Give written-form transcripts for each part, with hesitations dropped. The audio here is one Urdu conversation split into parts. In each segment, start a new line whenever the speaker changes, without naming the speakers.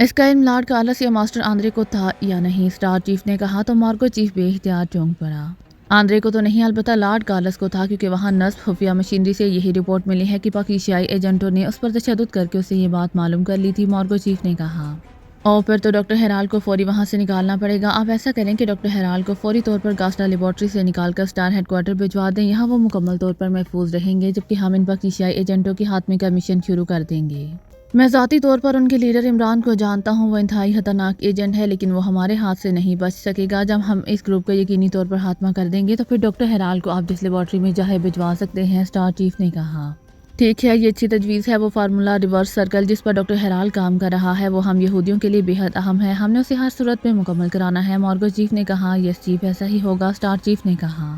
اس کا علم لارڈ کارلس یا ماسٹر آندرے کو تھا یا نہیں، اسٹار چیف نے کہا تو مارگو چیف بے اختیار چونک پڑا۔ آندرے کو تو نہیں، البتہ لارڈ کارلس کو تھا، کیونکہ وہاں نصب خفیہ مشینری سے یہی رپورٹ ملی ہے کہ پاکستانی ایجنٹوں نے اس پر تشدد کر کے اسے یہ بات معلوم کر لی تھی، مارگو چیف نے کہا۔ اور پھر تو ڈاکٹر ہیرال کو فوری وہاں سے نکالنا پڑے گا۔ آپ ایسا کریں کہ ڈاکٹر ہیرال کو فوری طور پر گاسٹا لیبارٹری سے نکال کر اسٹار ہیڈ کوارٹر بھجوا دیں، یہاں وہ مکمل طور پر محفوظ رہیں گے، جبکہ ہم ان پاکستانی ایجنٹوں کے خاتمے کا مشن شروع کر دیں گے۔ میں ذاتی طور پر ان کے لیڈر عمران کو جانتا ہوں، وہ انتہائی خطرناک ایجنٹ ہے، لیکن وہ ہمارے ہاتھ سے نہیں بچ سکے گا۔ جب ہم اس گروپ کا یقینی طور پر خاتمہ کر دیں گے تو پھر ڈاکٹر ہیرال کو آپ جس لیبارٹری میں چاہے بھجوا سکتے ہیں، اسٹار چیف نے کہا۔ ٹھیک ہے، یہ اچھی تجویز ہے۔ وہ فارمولا ریورس سرکل جس پر ڈاکٹر ہیرال کام کر رہا ہے وہ ہم یہودیوں کے لیے بے حد اہم ہے، ہم نے اسے ہر صورت میں مکمل کرانا ہے، مارگو چیف نے کہا۔ یس چیف، ایسا ہی ہوگا، اسٹار چیف نے کہا۔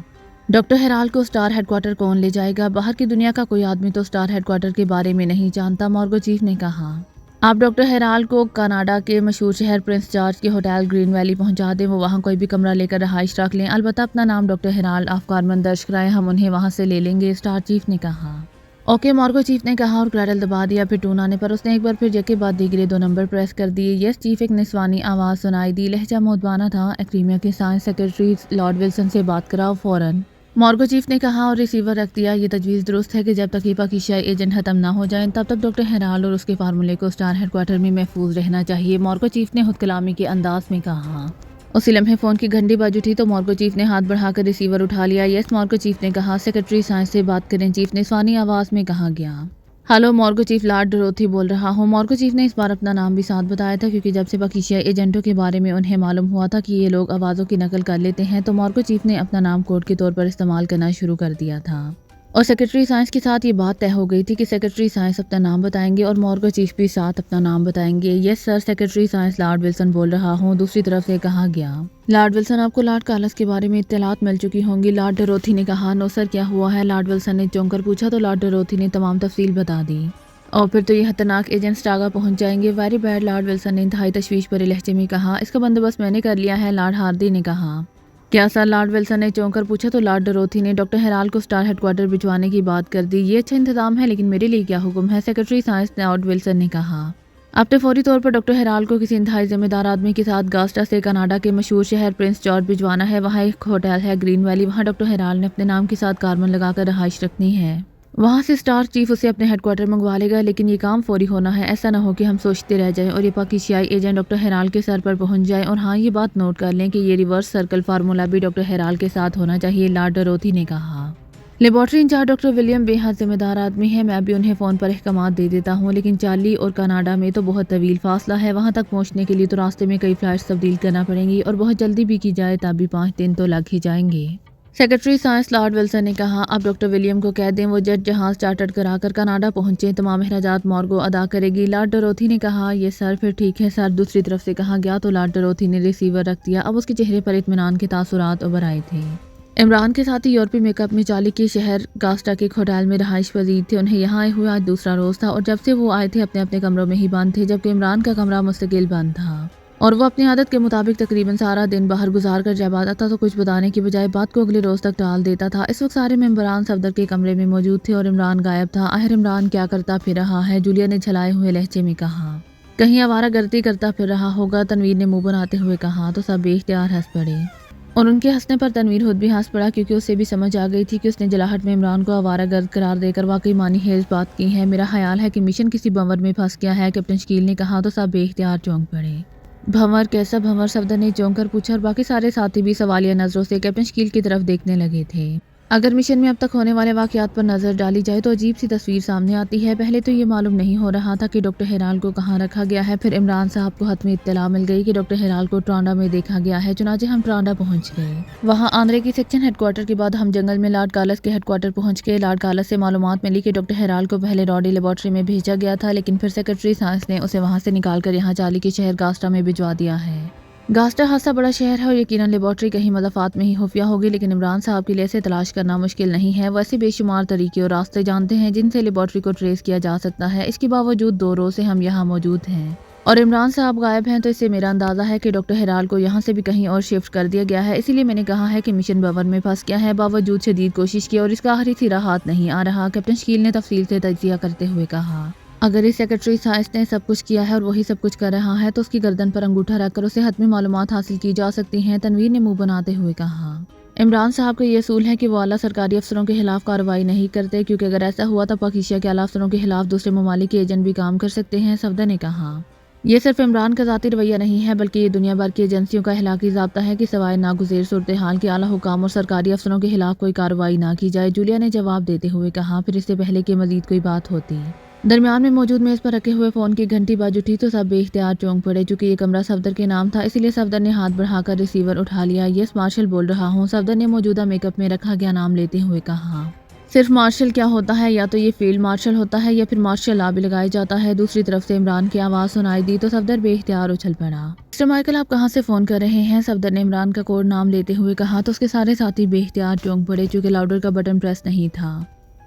ڈاکٹر ہیرال کو اسٹار ہیڈ کوارٹر کون لے جائے گا؟ باہر کی دنیا کا کوئی آدمی تو اسٹار ہیڈ کوارٹر کے بارے میں نہیں جانتا، مارگو چیف نے کہا۔ آپ ڈاکٹر ہیرال کو کینیڈا کے مشہور شہر پرنس جارج کے ہوٹل گرین ویلی پہنچا دیں، وہ وہاں کوئی بھی کمرہ لے کر رہائش رکھ لیں، البتہ اپنا نام ڈاکٹر ہیرال آف کارمن درج کرائیں، ہم انہیں وہاں سے لے لیں گے، اسٹار چیف نے کہا۔ اوکے، مارگو چیف نے کہا اور کریڈل دبا دیا، پھر ٹون آنے پر اس نے ایک بار پھر یکے بعد دیگرے 2 نمبر پریس کر دیے۔ یس چیف، ایک نسوانی آواز سنائی دی، لہجہ مودبانہ تھا۔ ایکریمیا کے سائنس سیکرٹری لارڈ ولسن سے بات کراؤ فوراً، مارگو چیف نے کہا اور ریسیور رکھ دیا۔ یہ تجویز درست ہے کہ جب تک یہ پاکستانی ایجنٹ ختم نہ ہو جائیں تب تک ڈاکٹر ہیرال اور اس کے فارمولے کو اسٹار ہیڈ کوارٹر میں محفوظ رہنا چاہیے، مارگو چیف نے خود کلامی کے انداز میں کہا۔ اسی لمحے فون کی گھنٹی بج اٹھی تو مارگو چیف نے ہاتھ بڑھا کر ریسیور اٹھا لیا۔ یس، مارگو چیف نے کہا۔ سیکرٹری سائنس سے بات کریں چیف، نسوانی آواز میں کہا گیا۔ ہلو مارگو چیف، لارڈ ڈروتھی بول رہا ہوں۔ مارگو چیف نے اس بار اپنا نام بھی ساتھ بتایا تھا، کیونکہ جب سے پاکستانی ایجنٹوں کے بارے میں انہیں معلوم ہوا تھا کہ یہ لوگ آوازوں کی نقل کر لیتے ہیں تو مارگو چیف نے اپنا نام کوڈ کے طور پر استعمال کرنا شروع کر دیا تھا، اور سیکرٹری سائنس کے ساتھ یہ بات طے ہو گئی تھی کہ سیکرٹری سائنس اپنا نام بتائیں گے اور مارگو چیف بھی ساتھ اپنا نام بتائیں گے۔ یس سر، سیکرٹری سائنس لارڈ ولسن بول رہا ہوں، دوسری طرف سے کہا گیا۔ لارڈ ولسن، آپ کو لارڈ کارلس کے بارے میں اطلاعات مل چکی ہوں گی، لارڈ ڈروتھی نے کہا۔ نو سر، کیا ہوا ہے؟ لارڈ ولسن نے چونک کر پوچھا تو لارڈ ڈروتھی نے تمام تفصیل بتا دی۔ اور پھر تو یہ خطرناک ایجنٹ سٹاگا پہنچ جائیں گے، ویری بیڈ، لارڈ ولسن نے انتہائی تشویش بھرے لہجے میں کہا۔ اس کا بندوبست میں نے کر لیا ہے، لارڈ ہاردی نے کہا۔ کیا سر؟ لارڈ ولسن نے چونک کر پوچھا تو لارڈ ڈروتھی نے ڈاکٹر ہیرال کو اسٹار ہیڈ کوارٹر بھجوانے کی بات کر دی۔ یہ اچھا انتظام ہے، لیکن میرے لیے کیا حکم ہے؟ سیکرٹری سائنس لارڈ ولسن نے کہا۔ آپ نے فوری طور پر ڈاکٹر ہیرال کو کسی انتہائی ذمہ دار آدمی کے ساتھ گاسٹا سے کینیڈا کے مشہور شہر پرنس جارج بھجوانا ہے، وہاں ایک ہوٹل ہے گرین ویلی، وہاں ڈاکٹر ہیرال نے اپنے نام کے ساتھ کارمن لگا کر رہائش رکھنی ہے، وہاں سے اسٹار چیف اسے اپنے ہیڈ کوارٹر منگوا لے گا، لیکن یہ کام فوری ہونا ہے، ایسا نہ ہو کہ ہم سوچتے رہ جائیں اور یہ پاکستانی ایجنٹ ڈاکٹر ہیرال کے سر پر پہنچ جائے۔ اور ہاں، یہ بات نوٹ کر لیں کہ یہ ریورس سرکل فارمولا بھی ڈاکٹر ہیرال کے ساتھ ہونا چاہیے، لارڈ ڈروتھی نے کہا۔ لیبارٹری انچارج ڈاکٹر ولیم بے حد ذمہ دار آدمی ہے، میں بھی انہیں فون پر احکامات دے دیتا ہوں، لیکن چارلی اور کینیڈا میں تو بہت طویل فاصلہ ہے، وہاں تک پہنچنے کے لیے تو راستے میں کئی فلائٹس تبدیل کرنا پڑیں گی، اور بہت جلدی بھی کی جائے تب بھی 5 دن تو لگ ہی جائیں گے، سیکرٹری سائنس لارڈ ولسن نے کہا۔ اب ڈاکٹر ولیم کو کہہ دیں وہ جیٹ جہاز چارٹر کرا کر کینیڈا پہنچیں، تمام اخراجات مارگو ادا کرے گی، لارڈ ڈروتھی نے کہا۔ یہ سر، پھر ٹھیک ہے سر، دوسری طرف سے کہا گیا تو لارڈ ڈروتھی نے ریسیور رکھ دیا، اب اس کے چہرے پر اطمینان کے تاثرات ابھر آئے تھے۔ عمران کے ساتھی یورپی میک اپ میں چارلی کے شہر گاسٹا کے ایک ہوٹل میں رہائش پذیر تھے، انہیں یہاں آئے ہوئے آج دوسرا روز تھا، اور جب سے وہ آئے تھے اپنے اپنے کمروں میں ہی بند تھے، جبکہ عمران کا کمرہ مستقل بند تھا، اور وہ اپنی عادت کے مطابق تقریباً سارا دن باہر گزار کر جب آتا تھا تو کچھ بتانے کی بجائے بات کو اگلے روز تک ٹال دیتا تھا۔ اس وقت سارے ممبران صفدر کے کمرے میں موجود تھے اور عمران غائب تھا۔ آخر عمران کیا کرتا پھر رہا ہے؟ جولیا نے جھلائے ہوئے لہجے میں کہا۔ کہیں آوارہ گردی کرتا پھر رہا ہوگا، تنویر نے منہ بناتے ہوئے کہا، تو سب بے اختیار ہنس پڑے، اور ان کے ہنسنے پر تنویر خود بھی ہنس پڑا، کیونکہ اسے بھی سمجھ آ گئی تھی کہ اس نے جلاہٹ میں عمران کو آوارہ گرد قرار دے کر واقعی معنی خیز بات کی ہے۔ میرا خیال ہے کہ مشن کسی بھنور میں پھنس گیا ہے، کیپٹن شکیل نے کہا، تو سب بے اختیار چونک پڑے۔ بھنور؟ کیسا بھنور؟ صفدر نے چونک کر پوچھا، اور باقی سارے ساتھی بھی سوالیہ نظروں سے کیپٹن شکیل کی طرف دیکھنے لگے تھے۔ اگر مشن میں اب تک ہونے والے واقعات پر نظر ڈالی جائے تو عجیب سی تصویر سامنے آتی ہے۔ پہلے تو یہ معلوم نہیں ہو رہا تھا کہ ڈاکٹر ہیرال کو کہاں رکھا گیا ہے، پھر عمران صاحب کو حتمی اطلاع مل گئی کہ ڈاکٹر ہیرال کو ٹرانڈا میں دیکھا گیا ہے، چنانچہ ہم ٹرانڈا پہنچ گئے۔ وہاں آندرے کی سیکشن ہیڈ کوارٹر کے بعد ہم جنگل میں لارڈ کارلس کے ہیڈ کوارٹر پہنچ گئے۔ لارڈ کارلس سے معلومات ملی کہ ڈاکٹر ہیرال کو پہلے راڈی لیبارٹری میں بھیجا گیا تھا، لیکن پھر سیکرٹری سائنس نے اسے وہاں سے نکال کر یہاں چارلی کے شہر گاسٹا میں بھجوا دیا ہے۔ گاسٹا خاصا بڑا شہر ہے اور یقیناً لیبارٹری کہیں مضافات میں ہی خفیہ ہوگی، لیکن عمران صاحب کے لیے اسے تلاش کرنا مشکل نہیں ہے، وہ ایسے بے شمار طریقے اور راستے جانتے ہیں جن سے لیبارٹری کو ٹریس کیا جا سکتا ہے۔ اس کے باوجود 2 روز سے ہم یہاں موجود ہیں اور عمران صاحب غائب ہیں، تو اس سے میرا اندازہ ہے کہ ڈاکٹر ہیرال کو یہاں سے بھی کہیں اور شفٹ کر دیا گیا ہے، اسی لیے میں نے کہا ہے کہ مشن بھنور میں پھنس گیا ہے، باوجود شدید کوشش کی اور اس کا آخری سرا ہاتھ نہیں آ رہا، کیپٹن شکیل نے تفصیل سے تجزیہ کرتے ہوئے کہا۔ اگر اس سیکرٹری سائنس نے سب کچھ کیا ہے اور وہی سب کچھ کر رہا ہے تو اس کی گردن پر انگوٹھا رکھ کر اسے حتمی معلومات حاصل کی جا سکتی ہیں، تنویر نے منہ بناتے ہوئے کہا۔ عمران صاحب کا یہ اصول ہے کہ وہ اعلیٰ سرکاری افسروں کے خلاف کارروائی نہیں کرتے، کیونکہ اگر ایسا ہوا تو پاکیزہ کے اعلیٰ افسروں کے خلاف دوسرے ممالک کے ایجنٹ بھی کام کر سکتے ہیں، صفدر نے کہا۔ یہ صرف عمران کا ذاتی رویہ نہیں ہے بلکہ یہ دنیا بھر کی ایجنسیوں کا اخلاقی ضابطہ ہے کہ سوائے ناگزیر صورتحال کے اعلیٰ حکام اور سرکاری افسروں کے خلاف کوئی کارروائی نہ کی جائے، جولیا نے جواب دیتے ہوئے کہا۔ پھر اس سے پہلے کہ مزید کوئی بات ہوتی، درمیان میں موجود میز پر رکھے ہوئے فون کی گھنٹی بج اٹھی تو سب بے اختیار چونک پڑے۔ چونکہ یہ کمرہ صفدر کے نام تھا اسی لیے صفدر نے ہاتھ بڑھا کر ریسیور اٹھا لیا۔ یس مارشل بول رہا ہوں، صفدر نے موجودہ میک اپ میں رکھا گیا نام لیتے ہوئے کہا۔ صرف مارشل کیا ہوتا ہے؟ یا تو یہ فیلڈ مارشل ہوتا ہے یا پھر مارشل لا بھی لگایا جاتا ہے۔ دوسری طرف سے عمران کی آواز سنائی دی تو صفدر بے اختیار اچھل پڑا۔ مسٹر مائیکل آپ کہاں سے فون کر رہے ہیں؟ صفدر نے عمران کا کوڈ نام لیتے ہوئے کہا تو اس کے سارے ساتھی بے اختیار چونک پڑے، چونکہ لاؤڈر کا بٹن پریس نہیں تھا،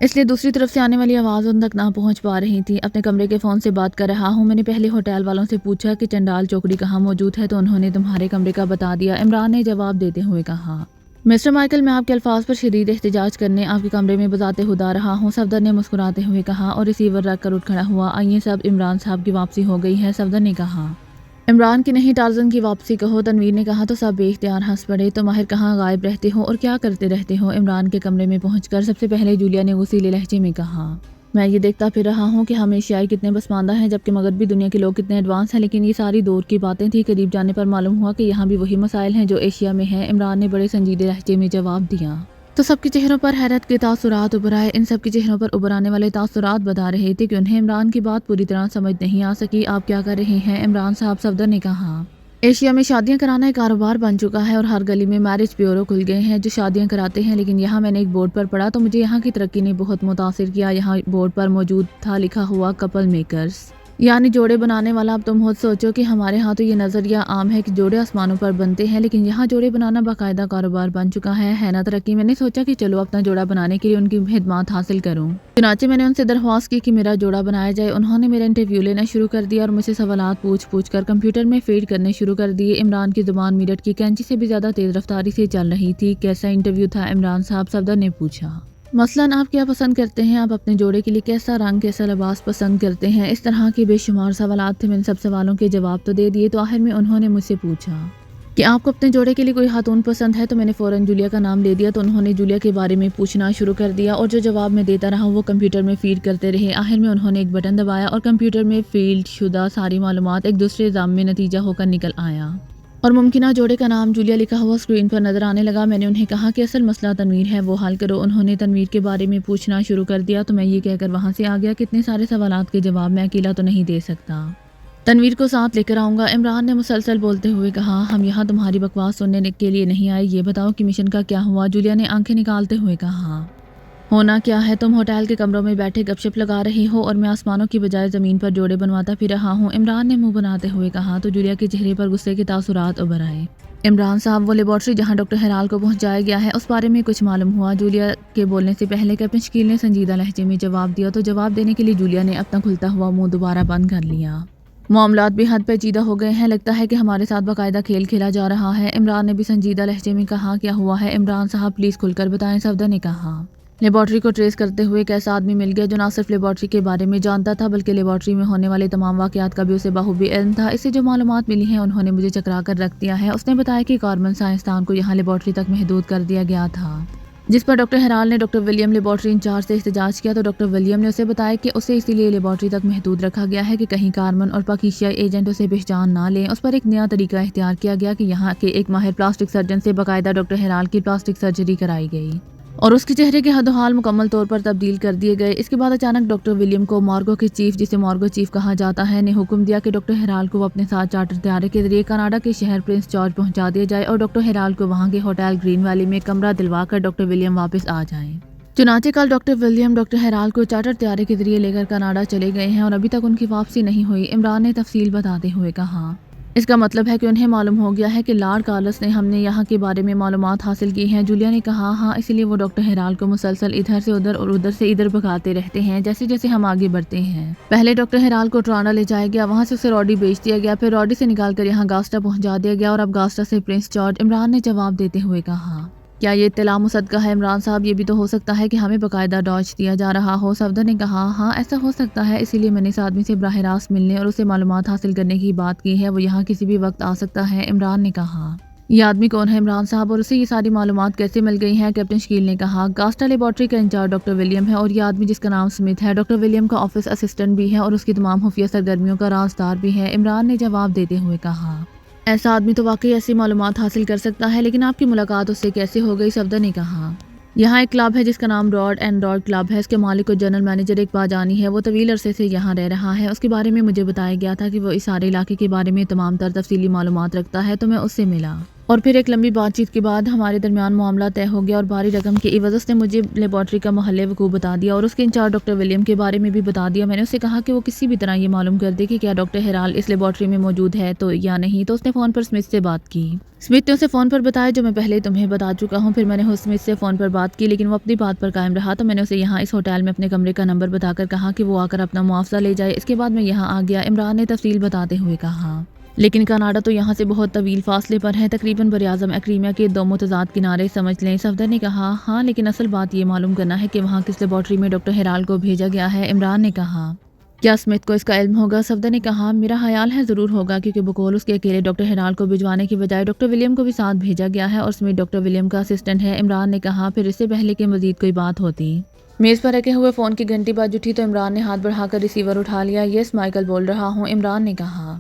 اس لیے دوسری طرف سے آنے والی آواز ان تک نہ پہنچ پا رہی تھی۔ اپنے کمرے کے فون سے بات کر رہا ہوں، میں نے پہلے ہوٹل والوں سے پوچھا کہ چنڈال چوکڑی کہاں موجود ہے تو انہوں نے تمہارے کمرے کا بتا دیا، عمران نے جواب دیتے ہوئے کہا۔ مسٹر مائیکل میں آپ کے الفاظ پر شدید احتجاج کرنے آپ کے کمرے میں بذات خود آ رہا ہوں، صفدر نے مسکراتے ہوئے کہا اور ریسیور رکھ کر اٹھ کھڑا ہوا۔ آئیے سب، عمران صاحب کی واپسی ہو گئی ہے، صفدر نے کہا۔ عمران کی نہیں ٹارزن کی واپسی کہو، تنویر نے کہا تو سب بے اختیار ہنس پڑے۔ تو ماہر کہاں غائب رہتے ہو اور کیا کرتے رہتے ہو؟ عمران کے کمرے میں پہنچ کر سب سے پہلے جولیا نے غصیلے لہجے میں کہا۔ میں یہ دیکھتا پھر رہا ہوں کہ ہم ایشیائی کتنے پسماندہ ہیں جبکہ مغربی دنیا کے لوگ کتنے ایڈوانس ہیں، لیکن یہ ساری دور کی باتیں تھیں۔ قریب جانے پر معلوم ہوا کہ یہاں بھی وہی مسائل ہیں جو ایشیا میں ہیں، عمران نے بڑے سنجیدے لہجے میں جواب دیا۔ تو سب کے چہروں پر حیرت کے تاثرات ابھر آئے۔ ان سب کے چہروں پر ابھر آنے والے تاثرات بتا رہے تھے کہ انہیں عمران کی بات پوری طرح سمجھ نہیں آ سکی۔ آپ کیا کر رہے ہیں عمران صاحب؟ صفدر نے کہا۔ ایشیا میں شادیاں کرانا ایک کاروبار بن چکا ہے اور ہر گلی میں میرج بیورو کھل گئے ہیں جو شادیاں کراتے ہیں، لیکن یہاں میں نے ایک بورڈ پر پڑھا تو مجھے یہاں کی ترقی نے بہت متاثر کیا۔ یہاں بورڈ پر موجود تھا لکھا ہوا کپل میکرز، یعنی جوڑے بنانے والا۔ اب تم خود سوچو کہ ہمارے ہاں تو یہ نظریہ عام ہے کہ جوڑے آسمانوں پر بنتے ہیں، لیکن یہاں جوڑے بنانا باقاعدہ کاروبار بن چکا ہے نا ترقی؟ میں نے سوچا کہ چلو اپنا جوڑا بنانے کے لیے ان کی خدمات حاصل کروں، چنانچہ میں نے ان سے درخواست کی کہ میرا جوڑا بنایا جائے۔ انہوں نے میرا انٹرویو لینا شروع کر دیا اور مجھ سے سوالات پوچھ کر کمپیوٹر میں فیڈ کرنے شروع کر دیے۔ عمران کی زبان میرٹ کی کینچی سے بھی زیادہ تیز رفتاری سے چل رہی تھی۔ کیسا انٹرویو تھا عمران صاحب؟ صفدر نے پوچھا۔ مثلاً آپ کیا پسند کرتے ہیں؟ آپ اپنے جوڑے کے لیے کیسا رنگ، کیسا لباس پسند کرتے ہیں؟ اس طرح کے بے شمار سوالات تھے۔ میں ان سب سوالوں کے جواب تو دے دیے تو آخر میں انہوں نے مجھ سے پوچھا کہ آپ کو اپنے جوڑے کے لیے کوئی خاتون پسند ہے؟ تو میں نے فوراً جولیا کا نام لے دیا تو انہوں نے جولیا کے بارے میں پوچھنا شروع کر دیا اور جو جواب میں دیتا رہا وہ کمپیوٹر میں فیڈ کرتے رہے۔ آخر میں انہوں نے ایک بٹن دبایا اور کمپیوٹر میں فیڈ شدہ ساری معلومات ایک دوسرے ضم میں نتیجہ ہو کر نکل آیا اور ممکنہ جوڑے کا نام جولیا لکھا ہوا اسکرین پر نظر آنے لگا۔ میں نے انہیں کہا کہ اصل مسئلہ تنویر ہے، وہ حل کرو۔ انہوں نے تنویر کے بارے میں پوچھنا شروع کر دیا تو میں یہ کہہ کر وہاں سے آ گیا کہ اتنے سارے سوالات کے جواب میں اکیلا تو نہیں دے سکتا، تنویر کو ساتھ لے کر آؤں گا۔ عمران نے مسلسل بولتے ہوئے کہا۔ ہم یہاں تمہاری بکواس سننے کے لیے نہیں آئے، یہ بتاؤ کہ مشن کا کیا ہوا؟ جولیا نے آنکھیں نکالتے ہوئے کہا۔ ہونا کیا ہے؟ تم ہوٹل کے کمروں میں بیٹھے گپ شپ لگا رہے ہو اور میں آسمانوں کی بجائے زمین پر جوڑے بنواتا پھر رہا ہوں، عمران نے منہ بناتے ہوئے کہا تو جولیا کے چہرے پر غصے کے تاثرات ابھر آئے۔ عمران صاحب وہ لیبارٹری جہاں ڈاکٹر ہلال کو پہنچایا گیا ہے اس بارے میں کچھ معلوم ہوا؟ جولیا کے بولنے سے پہلے کیپٹن شکیل نے سنجیدہ لہجے میں جواب دیا تو جواب دینے کے لیے جولیا نے اپنا کھلتا ہوا منہ دوبارہ بند کر لیا۔ معاملات بھی حد پیچیدہ ہو گئے ہیں، لگتا ہے کہ ہمارے ساتھ باقاعدہ کھیل کھیلا جا رہا ہے، عمران نے بھی سنجیدہ لہجے میں کہا۔ کیا ہوا ہے عمران صاحب؟ پلیز کھل کر بتائیں، صفدر نے کہا۔ لیبارٹری کو ٹریس کرتے ہوئے ایک ایسا آدمی مل گیا جو نہ صرف لیبارٹری کے بارے میں جانتا تھا بلکہ لیبارٹری میں ہونے والے تمام واقعات کا بھی اسے بخوبی علم تھا۔ اس سے جو معلومات ملی ہیں انہوں نے مجھے چکرا کر رکھ دیا ہے۔ اس نے بتایا کہ کاربن سائنسدان کو یہاں لیبارٹری تک محدود کر دیا گیا تھا، جس پر ڈاکٹر ہرال نے ڈاکٹر ولیم لیبارٹری انچارج سے احتجاج کیا تو ڈاکٹر ولیم نے اسے بتایا کہ اسے اسی لیے لیبارٹری تک محدود رکھا گیا ہے کہ کہیں کاربن اور پاکیزیائی ایجنٹ اسے پہچان نہ لیں۔ اس پر ایک نیا طریقہ اختیار کیا گیا کہ یہاں کے ایک ماہر پلاسٹک سرجن سے باقاعدہ ڈاکٹر ہرال کی پلاسٹک سرجری کرائی گئی اور اس کے چہرے کے حد و حال مکمل طور پر تبدیل کر دیے گئے۔ اس کے بعد اچانک ڈاکٹر ولیم کو مارگو کے چیف، جسے مارگو چیف کہا جاتا ہے، نے حکم دیا کہ ڈاکٹر ہرال کو اپنے ساتھ چارٹر طیارے کے ذریعے کینیڈا کے شہر پرنس جارج پہنچا دیا جائے اور ڈاکٹر ہرال کو وہاں کے ہوٹل گرین ویلی میں کمرہ دلوا کر ڈاکٹر ولیم واپس آ جائیں۔ چنانچہ کل ڈاکٹر ولیم ڈاکٹر ہرال کو چارٹر طیارے کے ذریعے لے کر کینیڈا چلے گئے ہیں اور ابھی تک ان کی واپسی نہیں ہوئی، عمران نے تفصیل بتاتے ہوئے کہا۔ اس کا مطلب ہے کہ انہیں معلوم ہو گیا ہے کہ لارڈ کارلس نے ہم نے یہاں کے بارے میں معلومات حاصل کی ہیں، جولیا نے کہا۔ ہاں، اسی لیے وہ ڈاکٹر ہرال کو مسلسل ادھر سے ادھر اور ادھر سے ادھر بھگاتے رہتے ہیں جیسے جیسے ہم آگے بڑھتے ہیں۔ پہلے ڈاکٹر ہرال کو ٹورانڈو لے جایا گیا، وہاں سے اسے راڈی بیچ دیا گیا، پھر راڈی سے نکال کر یہاں گاسٹا پہنچا دیا گیا اور اب گاسٹا سے پرنس جارج، عمران نے جواب دیتے ہوئے کہا۔ کیا یہ اطلاع مصدقہ ہے عمران صاحب؟ یہ بھی تو ہو سکتا ہے کہ ہمیں باقاعدہ ڈاج دیا جا رہا ہو۔ صفدر نے کہا ہاں ایسا ہو سکتا ہے، اسی لیے میں نے اس آدمی سے براہ راست ملنے اور اسے معلومات حاصل کرنے کی بات کی ہے، وہ یہاں کسی بھی وقت آ سکتا ہے۔ عمران نے کہا یہ آدمی کون ہے عمران صاحب اور اسے یہ ساری معلومات کیسے مل گئی ہیں؟ کیپٹن شکیل نے کہا گاسٹا لیبارٹری کا انچارج ڈاکٹر ولیم ہے اور یہ آدمی جس کا نام سمتھ ہے ڈاکٹر ولیم کا آفس اسسٹنٹ بھی ہے اور اس کی تمام خفیہ سرگرمیوں کا رازدار بھی ہے۔ عمران نے جواب دیتے ہوئے کہا ایسا آدمی تو واقعی ایسی معلومات حاصل کر سکتا ہے، لیکن آپ کی ملاقات اس سے کیسے ہو گئی؟ صفدر نے کہا یہاں ایک کلب ہے جس کا نام راڈ اینڈ راڈ کلب ہے، اس کے مالک اور جنرل مینیجر ایک باجانی ہے، وہ طویل عرصے سے یہاں رہ رہا ہے۔ اس کے بارے میں مجھے بتایا گیا تھا کہ وہ اس سارے علاقے کے بارے میں تمام تر تفصیلی معلومات رکھتا ہے، تو میں اس سے ملا اور پھر ایک لمبی بات چیت کے بعد ہمارے درمیان معاملہ طے ہو گیا اور بھاری رقم کے عوض اس نے مجھے لیبارٹری کا محل وقوع بتا دیا اور اس کے انچارج ڈاکٹر ولیم کے بارے میں بھی بتا دیا۔ میں نے اسے کہا کہ وہ کسی بھی طرح یہ معلوم کر دے کہ کیا ڈاکٹر ہیرال اس لیبارٹری میں موجود ہے تو یا نہیں، تو اس نے فون پر سمتھ سے بات کی۔ سمتھ نے اسے فون پر بتایا جو میں پہلے تمہیں بتا چکا ہوں۔ پھر میں نے سمتھ سے فون پر بات کی لیکن وہ اپنی بات پر قائم رہا، تو میں نے اسے یہاں اس ہوٹل میں اپنے کمرے کا نمبر بتا کر کہا کہ وہ آ کر اپنا معاوضہ لے جائے۔ اس کے بعد میں یہاں آ گیا۔ عمران نے تفصیل بتاتے ہوئے کہا لیکن کینیڈا تو یہاں سے بہت طویل فاصلے پر ہے، تقریباً براعظم ایکریمیا کے 2 متضاد کنارے سمجھ لیں۔ صفدر نے کہا ہاں لیکن اصل بات یہ معلوم کرنا ہے کہ وہاں کس لیبارٹری میں ڈاکٹر ہیرال کو بھیجا گیا ہے۔ عمران نے کہا کیا سمتھ کو اس کا علم ہوگا؟ صفدر نے کہا میرا خیال ہے ضرور ہوگا، کیونکہ بقول اس کے اکیلے ڈاکٹر ہیرال کو بھجوانے کی بجائے ڈاکٹر ولیم کو بھی ساتھ بھیجا گیا ہے اور سمتھ ڈاکٹر ولیم کا اسسٹنٹ ہے۔ عمران نے کہا پھر اس سے پہلے کہ مزید کوئی بات ہوتی۔ میز پر رکھے ہوئے فون کی گھنٹی بج اٹھی تو عمران نے ہاتھ بڑھا کر ریسیور اٹھا لیا۔ یس مائیکل بول رہا ہوں، عمران نے کہا۔